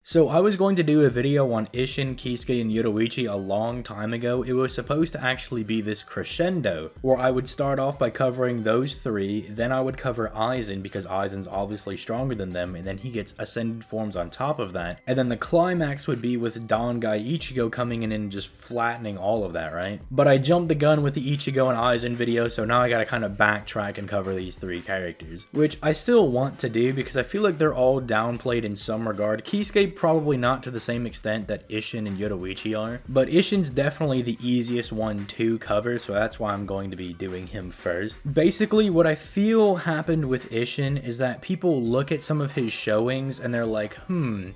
So I was going to do a video on Isshin, Kisuke, and Yoruichi a long time ago. It was supposed to actually be this crescendo, where I would start off by covering those three, then I would cover Aizen because Aizen's obviously stronger than them, and then he gets ascended forms on top of that, and then the climax would be with Dangai Ichigo coming in and just flattening all of that, right? But I jumped the gun with the Ichigo and Aizen video, so now I gotta kind of backtrack and cover these three characters, which I still want to do because I feel like they're all downplayed in some regard. Kisuke probably not to the same extent that Isshin and Yoruichi are, but Isshin's definitely the easiest one to cover, so that's why I'm going to be doing him first. Basically, what I feel happened with Isshin is that people look at some of his showings and they're like,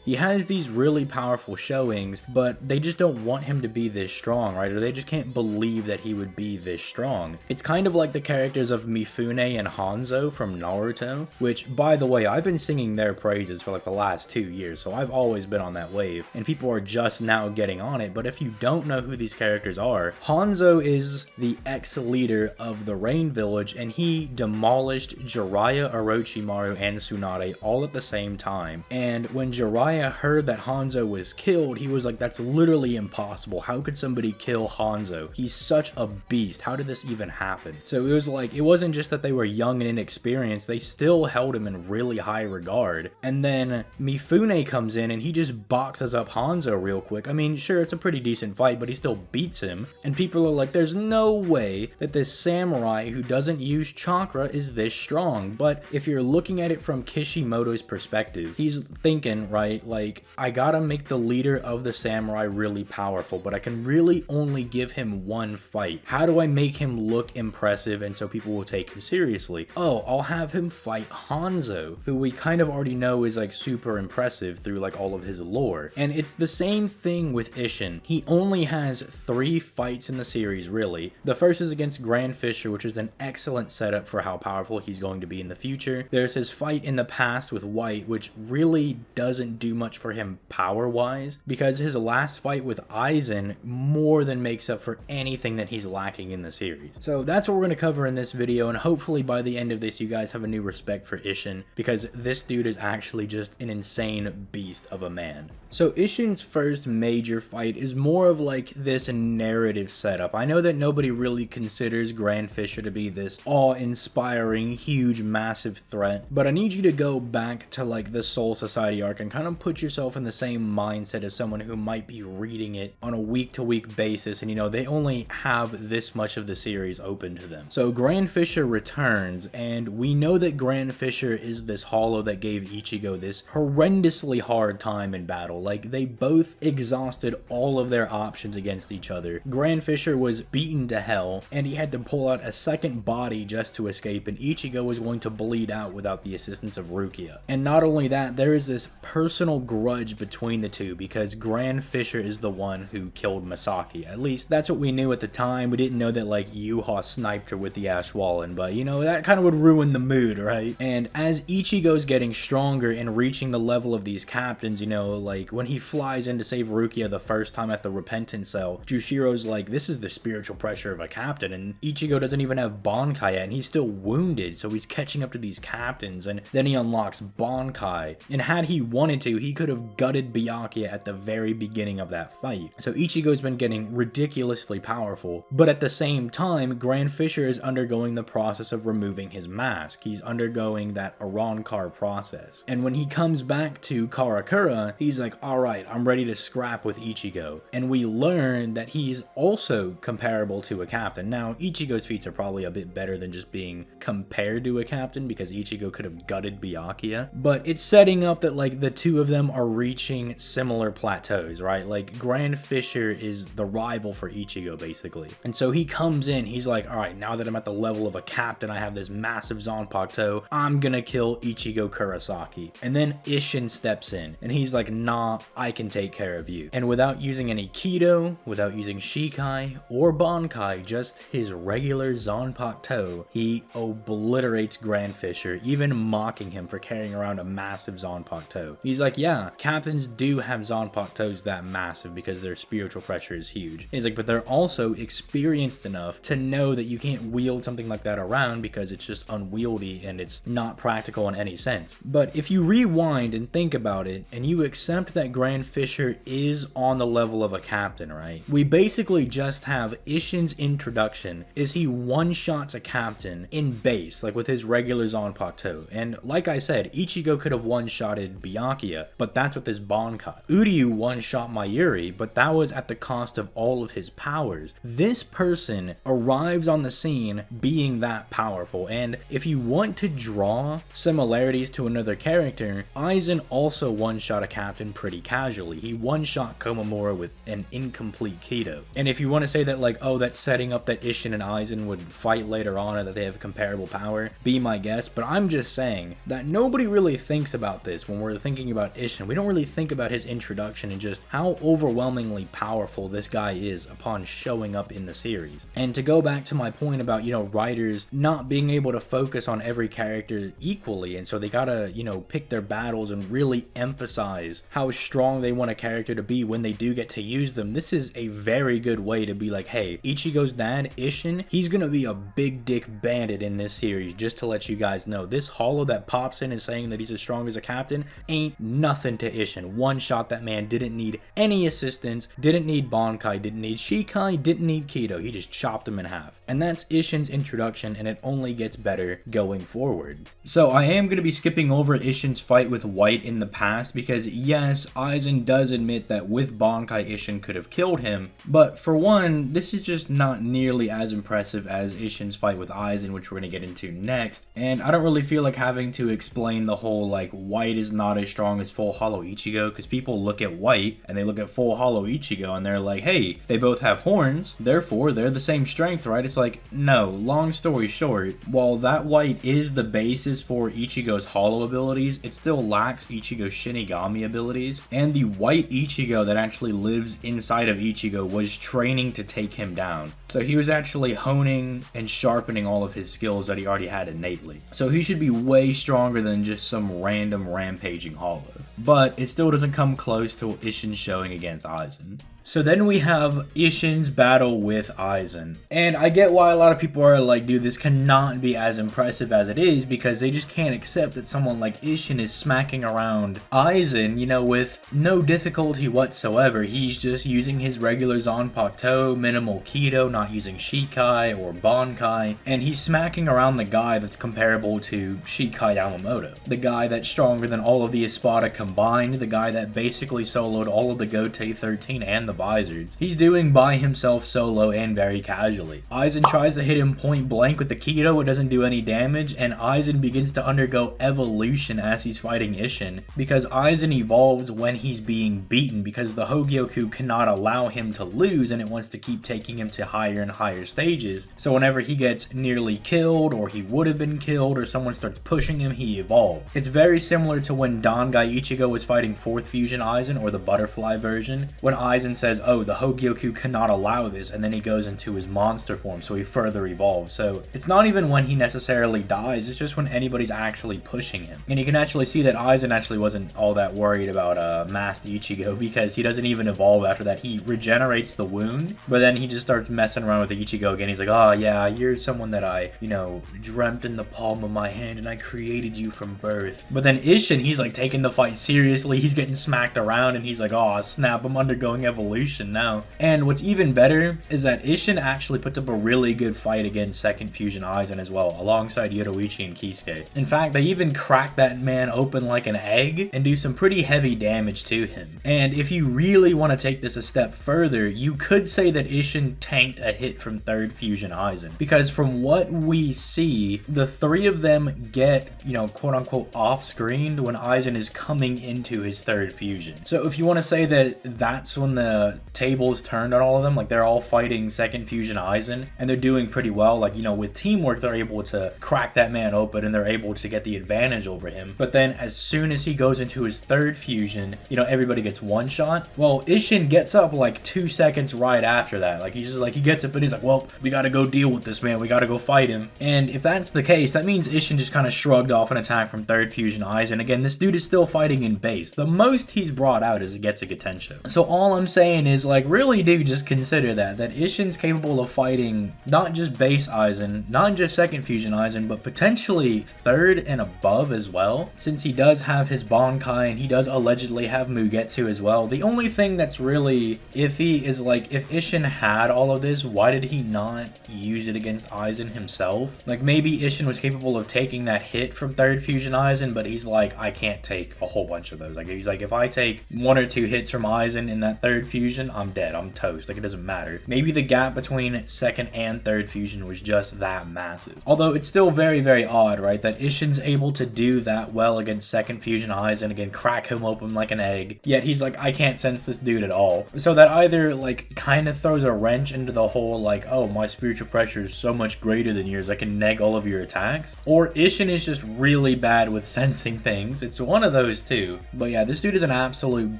he has these really powerful showings, but they just don't want him to be this strong, right? Or they just can't believe that he would be this strong. It's kind of like the characters of Mifune and Hanzo from Naruto, which, by the way, I've been singing their praises for like the last 2 years, so I've always been on that wave, and people are just now getting on it. But if you don't know who these characters are, Hanzo is the ex-leader of the Rain Village, and he demolished Jiraiya, Orochimaru, and Tsunade all at the same time. And when Jiraiya heard that Hanzo was killed, he was like, that's literally impossible. How could somebody kill Hanzo? He's such a beast. How did this even happen? So it was like, it wasn't just that they were young and inexperienced, they still held him in really high regard. And then Mifune comes in and he just boxes up Hanzo real quick. I mean, sure, it's a pretty decent fight, but he still beats him. And people are like, there's no way that this samurai who doesn't use chakra is this strong. But if you're looking at it from Kishimoto's perspective, he's thinking, right, like, I gotta make the leader of the samurai really powerful, but I can really only give him one fight. How do I make him look impressive and so people will take him seriously? Oh, I'll have him fight Hanzo, who we kind of already know is like super impressive through like all of his lore. And it's the same thing with Isshin. He only has 3 fights in the series, really. The first is against Grand Fisher, which is an excellent setup for how powerful he's going to be in the future. There's his fight in the past with White, which really doesn't do much for him power-wise, because his last fight with Aizen more than makes up for anything that he's lacking in the series. So that's what we're going to cover in this video, and hopefully by the end of this you guys have a new respect for Isshin, because this dude is actually just an insane beast of a man. So Isshin's first major fight is more of like this narrative setup. I know that nobody really considers Grand Fisher to be this awe-inspiring, huge, massive threat, but I need you to go back to like the Soul Society arc and kind of put yourself in the same mindset as someone who might be reading it on a week-to-week basis, and you know, they only have this much of the series open to them. So Grand Fisher returns, and we know that Grand Fisher is this hollow that gave Ichigo this horrendously hard time in battle. Like, they both exhausted all of their options against each other. Grand Fisher was beaten to hell, and he had to pull out a second body just to escape, and Ichigo was going to bleed out without the assistance of Rukia. And not only that, there is this personal grudge between the two, because Grand Fisher is the one who killed Masaki. At least, that's what we knew at the time. We didn't know that, like, Yuha sniped her with the Ashwallen, but, you know, that kind of would ruin the mood, right? And as Ichigo's getting stronger and reaching the level of these captains, you know, like, when he flies in to save Rukia the first time at the Repentance Cell, Jushiro's like, this is the spiritual pressure of a captain, and Ichigo doesn't even have Bankai yet, and he's still wounded, so he's catching up to these captains, and then he unlocks Bankai, and had he wanted to, he could have gutted Byakuya at the very beginning of that fight. So Ichigo's been getting ridiculously powerful, but at the same time, Grand Fisher is undergoing the process of removing his mask. He's undergoing that Arankar process, and when he comes back to Karakura, he's like, alright, I'm ready to scrap with Ichigo. And we learn that he's also comparable to a captain. Now, Ichigo's feats are probably a bit better than just being compared to a captain, because Ichigo could have gutted Byakuya. But it's setting up that, like, the two of them are reaching similar plateaus, right? Like, Grand Fisher is the rival for Ichigo, basically. And so he comes in, he's like, alright, now that I'm at the level of a captain, I have this massive Zanpakuto, I'm gonna kill Ichigo Kurosaki. And then Isshin steps in, and he's like, nah, I can take care of you. And without using any Kido, without using Shikai or Bankai, just his regular Zanpakuto, he obliterates Grand Fisher, even mocking him for carrying around a massive Zanpakuto. He's like, yeah, captains do have Zanpakutos that massive because their spiritual pressure is huge. He's like, but they're also experienced enough to know that you can't wield something like that around because it's just unwieldy and it's not practical in any sense. But if you rewind and think about it, and you accept that Grand Fisher is on the level of a captain, right? We basically just have Isshin's introduction is he one-shots a captain in base, like with his regular Zanpakuto. And like I said, Ichigo could have one-shotted Byakuya, but that's with his Bankai. Uryu one-shot Mayuri, but that was at the cost of all of his powers. This person arrives on the scene being that powerful, and if you want to draw similarities to another character, Aizen also one-shot a captain pretty casually. He one-shot Komamura with an incomplete Kido. And if you want to say that like, oh, that's setting up that Isshin and Aizen would fight later on and that they have comparable power, be my guest, but I'm just saying that nobody really thinks about this when we're thinking about Isshin. We don't really think about his introduction and just how overwhelmingly powerful this guy is upon showing up in the series. And to go back to my point about, you know, writers not being able to focus on every character equally, and so they gotta, you know, pick their battles and really emphasize how strong they want a character to be when they do get to use them. This is a very good way to be like, hey, Ichigo's dad, Isshin, he's gonna be a big dick bandit in this series, just to let you guys know. This hollow that pops in and saying that he's as strong as a captain ain't nothing to Isshin. One shot that man, didn't need any assistance, didn't need Bankai, didn't need Shikai, didn't need Kido. He just chopped him in half. And that's Isshin's introduction, and it only gets better going forward. So I am going to be skipping over Isshin's fight with White in the past because yes, Aizen does admit that with Bankai Isshin could have killed him, but for one, this is just not nearly as impressive as Isshin's fight with Aizen, which we're going to get into next, and I don't really feel like having to explain the whole like White is not as strong as Full Hollow Ichigo, because people look at White and they look at Full Hollow Ichigo and they're like, hey, they both have horns, therefore they're the same strength, right? It's like, no, long story short, while that White is the basis for Ichigo's Hollow abilities, it still lacks Ichigo's Shinigami abilities, and the White Ichigo that actually lives inside of Ichigo was training to take him down. So he was actually honing and sharpening all of his skills that he already had innately. So he should be way stronger than just some random rampaging Hollow. But it still doesn't come close to Isshin's showing against Aizen. So then we have Isshin's battle with Aizen. And I get why a lot of people are like, dude, this cannot be as impressive as it is, because they just can't accept that someone like Isshin is smacking around Aizen, you know, with no difficulty whatsoever. He's just using his regular Zanpakuto, minimal Kido, not using Shikai or Bankai, and he's smacking around the guy that's comparable to Shikai Yamamoto. The guy that's stronger than all of the Espada combined, the guy that basically soloed all of the Gote 13 and the Vizards. He's doing by himself solo and very casually. Aizen tries to hit him point blank with the Kido, it doesn't do any damage, and Aizen begins to undergo evolution as he's fighting Isshin, because Aizen evolves when he's being beaten, because the Hogyoku cannot allow him to lose and it wants to keep taking him to higher and higher stages. So whenever he gets nearly killed, or he would have been killed, or someone starts pushing him, he evolves. It's very similar to when Dangai Ichigo was fighting 4th Fusion Aizen, or the butterfly version, when Aizen says, oh, the Hogyoku cannot allow this, and then he goes into his monster form, so he further evolves. So it's not even when he necessarily dies, it's just when anybody's actually pushing him. And you can actually see that Aizen actually wasn't all that worried about Masked Ichigo, because he doesn't even evolve after that. He regenerates the wound, but then he just starts messing around with the Ichigo again. He's like, oh yeah, you're someone that I, you know, dreamt in the palm of my hand, and I created you from birth. But then Isshin, he's like taking the fight seriously, he's getting smacked around, and he's like, oh snap, I'm undergoing evolution now. And what's even better is that Isshin actually puts up a really good fight against 2nd Fusion Aizen as well, alongside Yoruichi and Kisuke. In fact, they even crack that man open like an egg and do some pretty heavy damage to him. And if you really want to take this a step further, you could say that Isshin tanked a hit from 3rd Fusion Aizen, because from what we see, the three of them get, you know, quote unquote off-screened when Aizen is coming into his 3rd fusion. So if you want to say that that's when the tables turned on all of them, like they're all fighting 2nd Fusion Aizen and they're doing pretty well, like, you know, with teamwork they're able to crack that man open and they're able to get the advantage over him. But then as soon as he goes into his 3rd fusion, you know, everybody gets one shot. Well, Isshin gets up like 2 seconds right after that. Like he's just like, he gets up and he's like, well, we gotta go deal with this man, we gotta go fight him. And if that's the case, that means Isshin just kind of shrugged off an attack from 3rd Fusion Aizen. Again, this dude is still fighting in base. The most he's brought out is Getsuga Tensho. So all I'm saying is, like, really do just consider that Isshin's capable of fighting not just base Aizen, not just second fusion Aizen, but potentially third and above as well, since he does have his Bankai and he does allegedly have Mugetsu as well. The only thing that's really iffy is, like, if Isshin had all of this, why did he not use it against Aizen himself? Like, maybe Isshin was capable of taking that hit from third fusion Aizen, but he's like, I can't take a whole bunch of those. Like, he's like, if I take 1 or 2 hits from Aizen in that third fusion, I'm dead, I'm toast. Like, it doesn't matter. Maybe the gap between second and third fusion was just that massive. Although it's still very, very odd, right, that Isshin's able to do that well against second fusion Aizen, again, crack him open like an egg, yet he's like, I can't sense this dude at all. So that either, like, kind of throws a wrench into the whole, like, oh, my spiritual pressure is so much greater than yours, I can neg all of your attacks, or Isshin is just really bad with sensing things. It's one of those two. But yeah, this dude is an absolute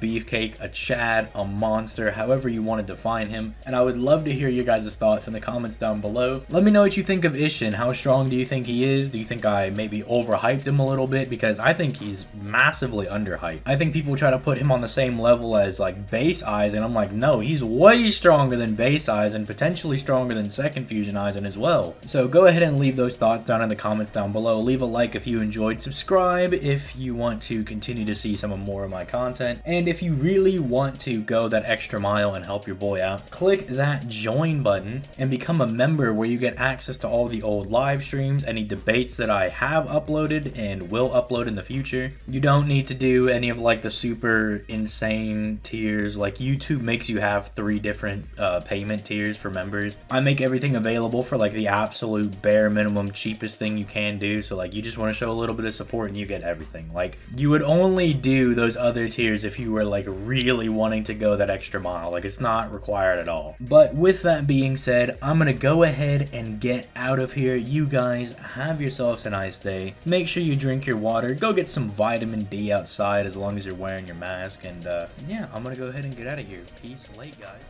beefcake, a Chad, a monster, however you want to define him, and I would love to hear your guys' thoughts in the comments down below. Let me know what you think of Isshin. How strong do you think he is? Do you think I maybe overhyped him a little bit? Because I think he's massively underhyped. I think people try to put him on the same level as, like, base Aizen. I'm like, no, he's way stronger than base Aizen, potentially stronger than second fusion Aizen as well. So go ahead and leave those thoughts down in the comments down below. Leave a like if you enjoyed, subscribe if you want to continue to see some more of my content, and if you really want to go that extra mile and help your boy out, click that join button and become a member, where you get access to all the old live streams, any debates that I have uploaded and will upload in the future. You don't need to do any of, like, the super insane tiers. Like, YouTube makes you have 3 different payment tiers for members. I make everything available for, like, the absolute bare minimum cheapest thing you can do. So, like, you just want to show a little bit of support and you get everything. Like, you would only do those other tiers if you were, like, really wanting to go that extra mile. Like, it's not required at all. But with that being said, I'm gonna go ahead and get out of here. You guys have yourselves a nice day. Make sure you drink your water. Go get some vitamin D outside as long as you're wearing your mask. And yeah, I'm gonna go ahead and get out of here. Peace late, guys.